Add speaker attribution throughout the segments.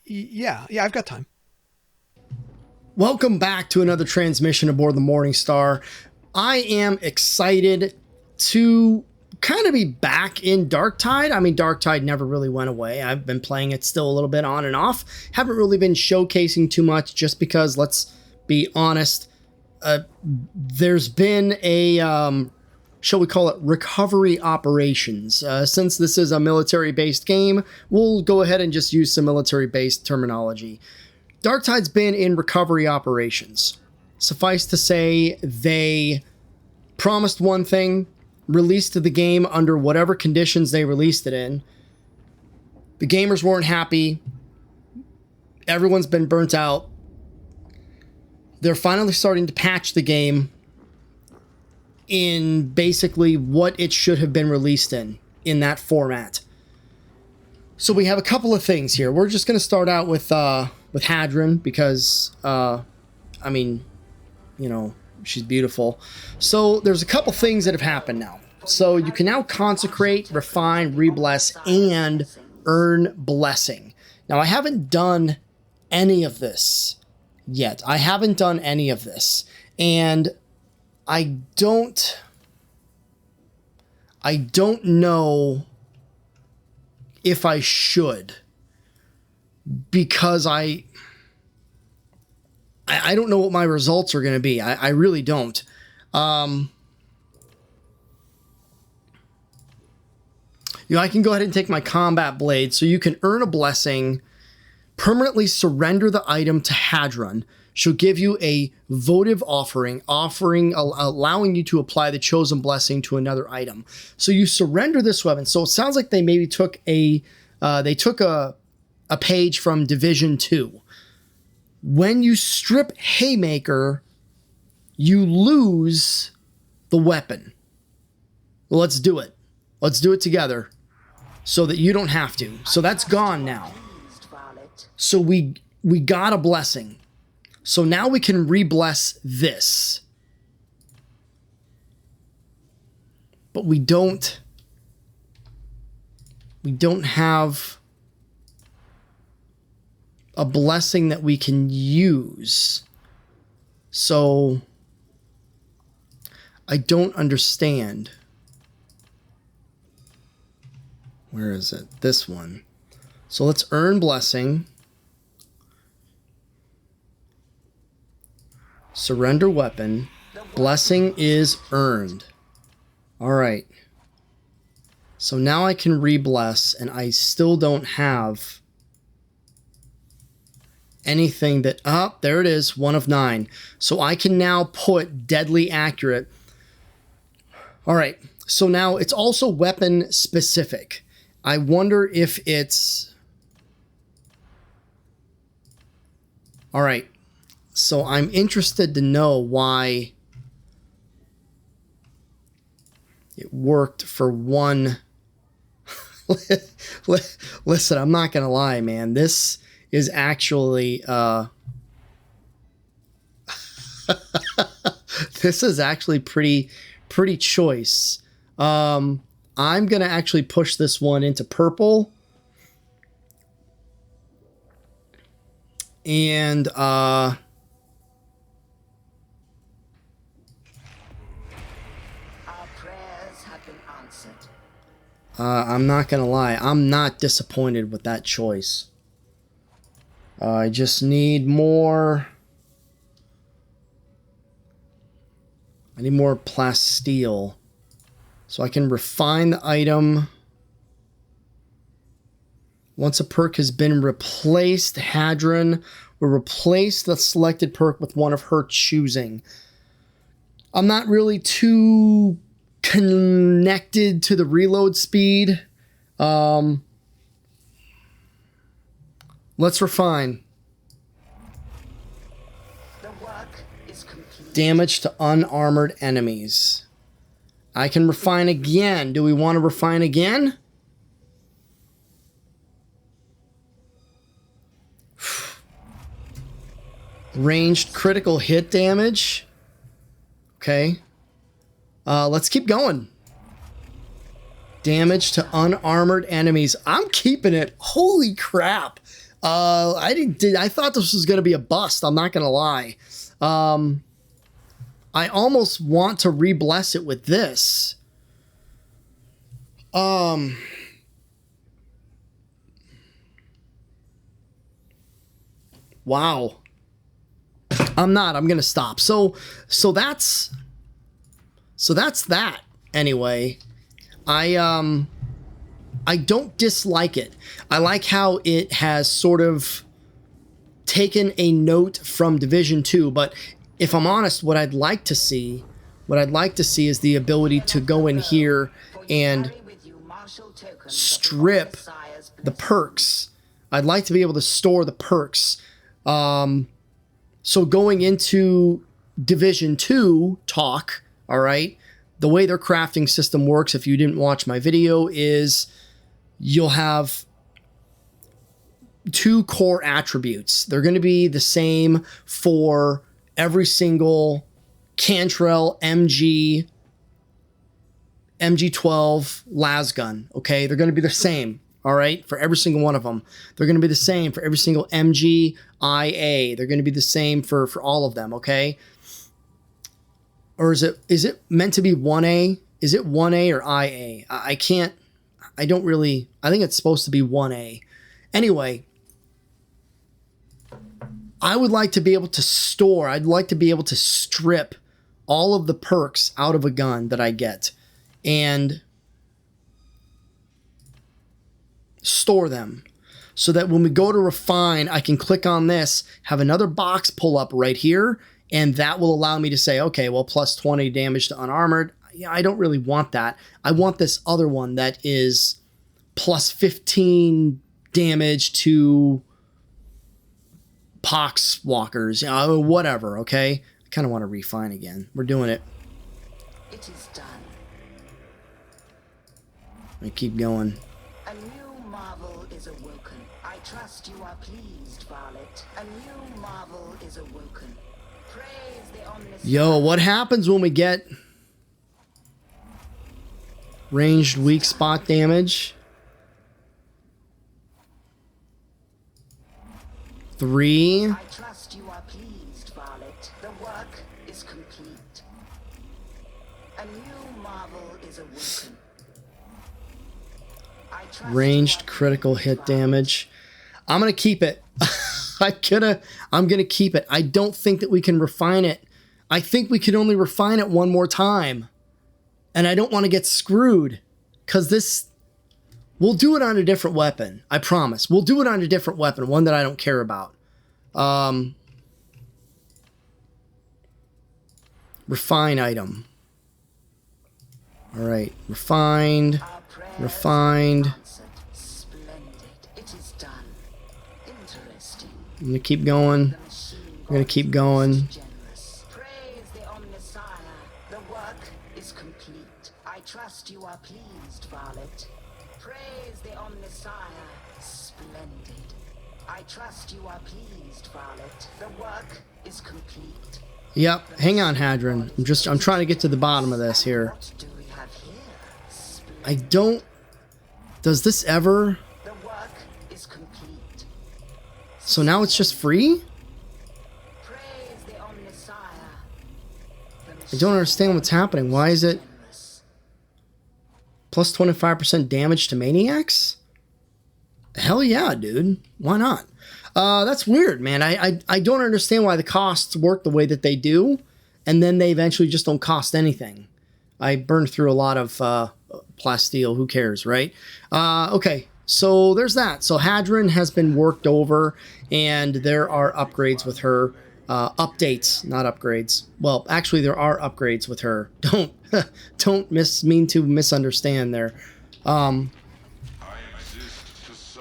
Speaker 1: Yeah, I've got time.
Speaker 2: Welcome back to another transmission aboard the Morning Star. I am excited to kind of be back in Darktide. I mean, Darktide never really went away. I've been playing it still a little bit on and off. Haven't really been showcasing too much just because, let's be honest, there's been a, shall we call it, recovery operations. Since this is a military-based game, we'll go ahead and just use some military-based terminology. Darktide's been in recovery operations. Suffice to say, they promised one thing, released the game under whatever conditions they released it in. The gamers weren't happy. Everyone's been burnt out. They're finally starting to patch the game in basically what it should have been released in that format. So we have a couple of things here. We're just going to start out with Hadron because, I mean, you know, she's beautiful. So there's a couple things that have happened now. So you can now consecrate, refine, rebless, and earn blessing. Now, I haven't done any of this yet. And I don't know if I should, because I don't know what my results are going to be. I really don't. You know, I can go ahead and take my combat blade, so you can earn a blessing, permanently surrender the item to Hadron. She'll give you a votive offering, allowing you to apply the chosen blessing to another item. So you surrender this weapon. So it sounds like they maybe took a page from Division 2. When you strip Haymaker, you lose the weapon. Well, let's do it. Let's do it together so that you don't have to. So that's gone now. So we got a blessing. So now we can re-bless this. But we don't have a blessing that we can use. So I don't understand. Where is it? This one. So let's earn blessing. Surrender weapon. Blessing is earned. All right. So now I can re-bless, and I still don't have anything that... Oh, there it is. 1 of 9. So I can now put deadly accurate. All right. So now it's also weapon specific. I wonder if it's... All right. So I'm interested to know why it worked for one. Listen, I'm not going to lie, man. This is actually... this is actually pretty choice. I'm going to actually push this one into purple. And, I'm not going to lie. I'm not disappointed with that choice. I just need more... I need more plasteel. So I can refine the item. Once a perk has been replaced, Hadron will replace the selected perk with one of her choosing. I'm not really too connected to the reload speed. Let's refine.
Speaker 3: The work is complete.
Speaker 2: Damage to unarmored enemies. I can refine again. Do we want to refine again? Ranged critical hit damage. Okay. Let's keep going. Damage to unarmored enemies. I'm keeping it. Holy crap. I thought this was going to be a bust. I'm not going to lie. I almost want to re-bless it with this. Wow. I'm going to stop. So that's that anyway. I don't dislike it. I like how it has sort of taken a note from Division 2, but if I'm honest, what I'd like to see is the ability to go in here and strip the perks. I'd like to be able to store the perks. So going into Division 2 talk, all right, the way their crafting system works, if you didn't watch my video, is you'll have 2 core attributes. They're going to be the same for every single Cantrell MG12 lasgun, okay? They're going to be the same, all right, for every single one of them. They're going to be the same for every single MG IA. They're going to be the same for all of them, okay? Or is it meant to be 1A? Is it 1A or IA? I think it's supposed to be 1A. Anyway, I would like to be able to store, I'd like to be able to strip all of the perks out of a gun that I get and store them so that when we go to refine, I can click on this, have another box pull up right here, and that will allow me to say, okay, well, plus 20 damage to unarmored. Yeah, I don't really want that. I want this other one that is plus 15 damage to pox walkers, whatever, okay? I kind of want to refine again. We're doing it.
Speaker 3: It is done.
Speaker 2: I keep going.
Speaker 3: A new marvel is awoken. I trust you are pleased, Varlet. A new marvel is awoken. Praise the omniscient.
Speaker 2: Yo, what happens when we get ranged weak spot damage? 3.
Speaker 3: I trust you are pleased, Varlet. The work is complete. A new marvel is awoken. I trust
Speaker 2: Ranged critical hit damage. I'm gonna keep it. I'm gonna keep it. I don't think that we can refine it. I think we can only refine it one more time. And I don't want to get screwed. Because we'll do it on a different weapon. I promise. We'll do it on a different weapon. One that I don't care about. Refine item. All right. Refined. Refined.
Speaker 3: Splendid. It is done. Interesting.
Speaker 2: I'm going to keep going. I'm going to keep going.
Speaker 3: Generous. Praise the Omnissiah. The work is complete. I trust you are pleased, Varlet. Praise the Omnissiah. Splendid. I trust you are pleased, Varlet. The work is complete.
Speaker 2: Yep. Hang on, Hadron. I'm trying to get to the bottom of this here.
Speaker 3: What do we have here? Splendid.
Speaker 2: I don't... Does this ever...
Speaker 3: The work is complete.
Speaker 2: So now it's just free?
Speaker 3: Praise the Omnissiah.
Speaker 2: I don't understand what's happening. Why is it plus 25% damage to maniacs? Hell yeah, dude. Why not? That's weird, man. I don't understand why the costs work the way that they do, and then they eventually just don't cost anything. I burned through a lot of plasteel. Who cares, right? Okay, so there's that. So Hadron has been worked over, and there are upgrades with her. Updates, not upgrades. Well, actually, there are upgrades with her. Don't mean to misunderstand there.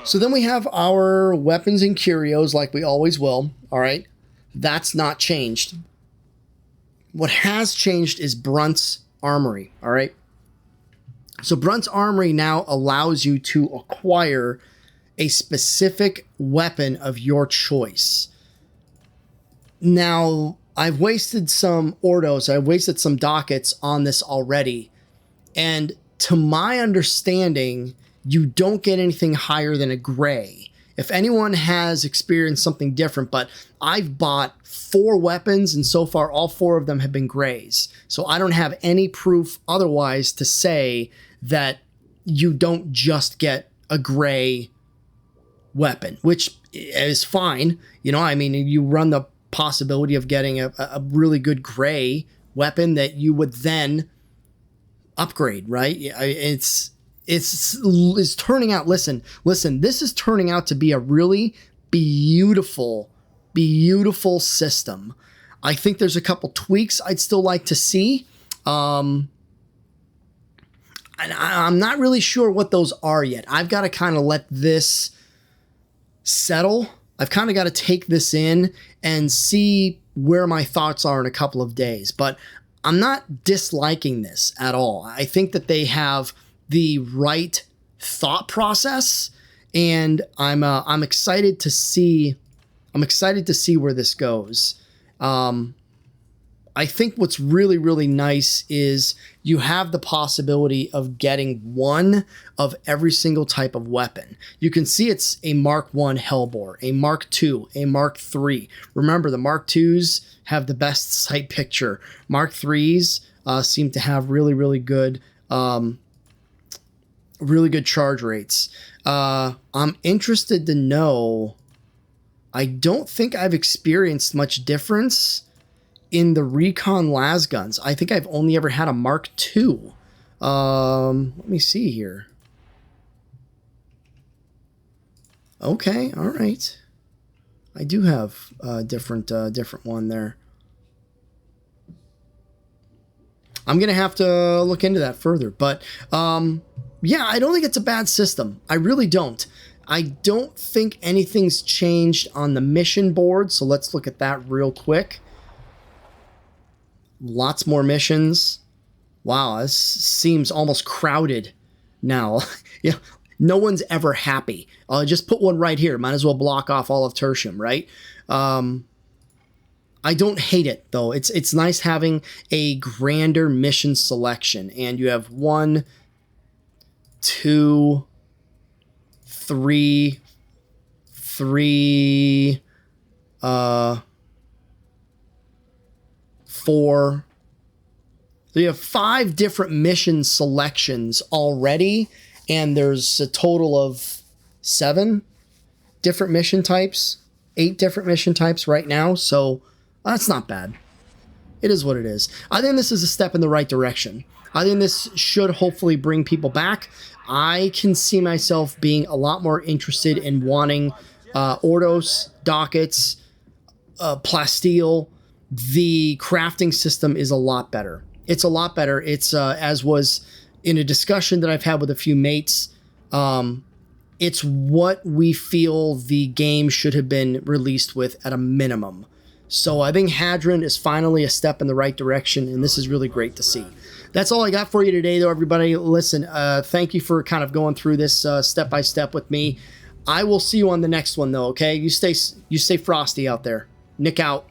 Speaker 2: So then we have our weapons and curios like we always will. All right, that's not changed. What has changed is Brunt's Armory. All right. So Brunt's Armory now allows you to acquire a specific weapon of your choice. Now, I've wasted some ordos, I've wasted some dockets on this already. And to my understanding, you don't get anything higher than a gray. if anyone has experienced something different, but I've bought 4 weapons and so far all 4 of them have been grays. So I don't have any proof otherwise to say that you don't just get a gray weapon, which is fine. You know, I mean, you run the possibility of getting a really good gray weapon that you would then upgrade, right? It's turning out, listen, this is turning out to be a really beautiful system. I think there's a couple tweaks I'd still like to see. And I'm not really sure what those are yet. I've got to kind of let this settle. I've kind of got to take this in and see where my thoughts are in a couple of days. But I'm not disliking this at all. I think that they have the right thought process, and I'm excited to see. I'm excited to see where this goes. I think what's really, really nice is you have the possibility of getting one of every single type of weapon. You can see it's a Mark I Hellbore, a Mark II, a Mark III. Remember, the Mark IIs have the best sight picture. Mark IIIs seem to have really, really good charge rates. I'm interested to know, I don't think I've experienced much difference in the recon las guns. I think I've only ever had a Mark II. Let me see here. Okay, all right. I do have a different one there. I'm gonna have to look into that further, but yeah, I don't think it's a bad system. I really don't. I don't think anything's changed on the mission board, so let's look at that real quick. Lots more missions. Wow, this seems almost crowded now. Yeah, no one's ever happy. Just put one right here. Might as well block off all of Tertium, right? I don't hate it though. It's nice having a grander mission selection, and you have 1, 2, 3, 4. So you have 5 different mission selections already, and there's a total of 7 different mission types, 8 different mission types right now. So that's not bad. It is what it is. I think this is a step in the right direction. I think this should hopefully bring people back. I can see myself being a lot more interested in wanting Ordos, Dockets, Plasteel. The crafting system is a lot better. It's a lot better. It's as was in a discussion that I've had with a few mates. It's what we feel the game should have been released with at a minimum. So I think Hadron is finally a step in the right direction, and this is really great to see. That's all I got for you today, though, everybody. Listen, thank you for kind of going through this step by step with me. I will see you on the next one, though. Okay, you stay frosty out there. Nick out.